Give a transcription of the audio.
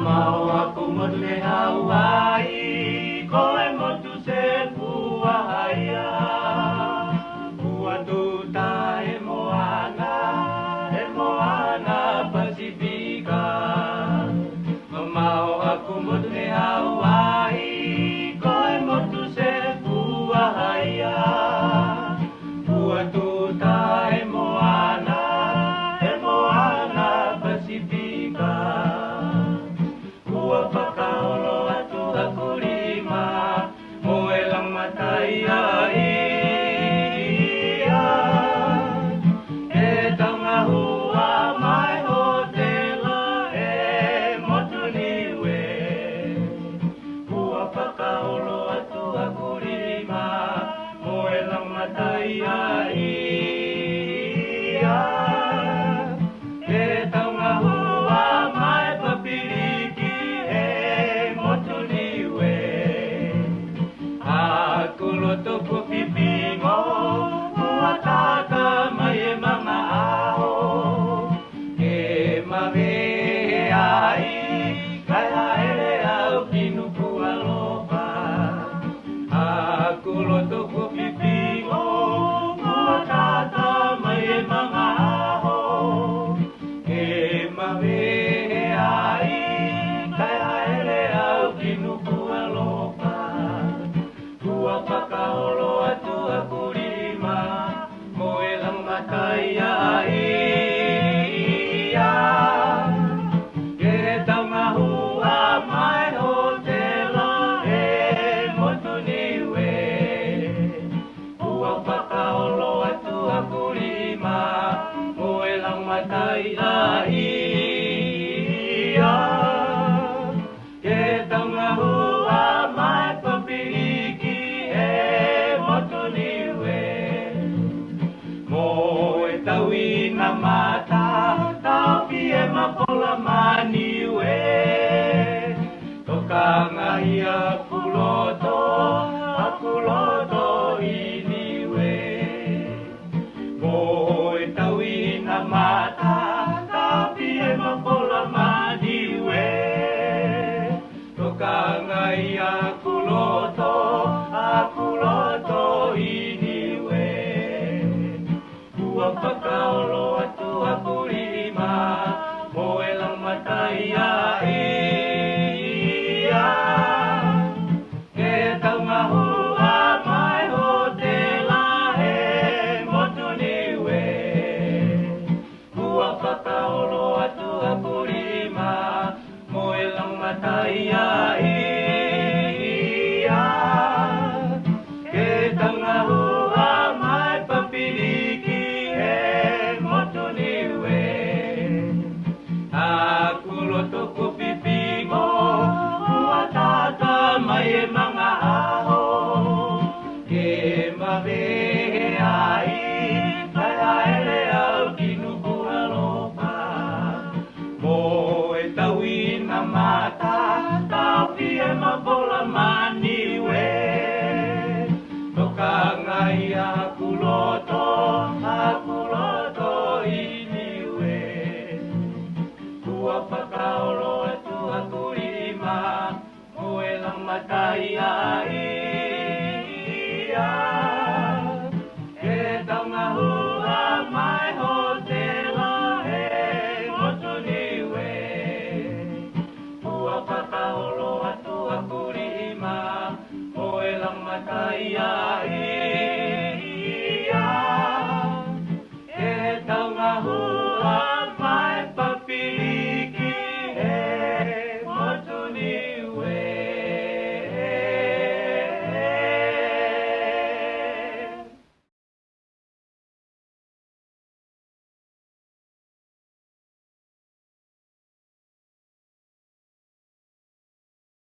mau aku mole Hawaii, koe motu se puahaya. Ua tuta e moana Pasifika. Mau aku mole Hawaii, koe motu se puahaya. Ua tuta e moana Pasifika. Ua whakaolo atu aku lima, moe lang matai a ia. E taunga hua mai o te la e motu niwe. Ua whakaolo atu aku lima, moe lang matai a ia. E taunga hua mai papiriki e motu niwe. Aku loto ko pipingo, ua tata mai e mama aho. E mawe ai, kai haere au pinu kualopa. Aku loto ko pipingo, ua tata mai e mama aho. E mawe ai, kai haere au pinu kualopa. Ua whakaolo atu aku lima, moe lang matai a ia. E taunga hua mai o te la e motu niwe. Ua whakaolo atu aku lima, moe lang matai a ia. E taunga hua mai papiriki e motu niwe. Mo e tauina mata, taupi e mapola maniwe. Tokanga ia akuloto iniwe. Mo e tauina mata, taupi e mapola maniwe. Tokanga ia akuloto iniwe. Ua whakaolo atu aku lima, moe lang matai a ia. E taunga hua mai o te la e motu niwe. Ua whakaolo atu aku lima, moe lang matai a ia. E taunga hua mai papiriki e motu niwe. Aku loto ko pipingo, ua tata mai e mga aho. Ke mawe ai, kai haere au kinu kualopa. Mo e tauina mata, taupi e mapola maniwe. Tokanga ia akuloto iniwe. Ua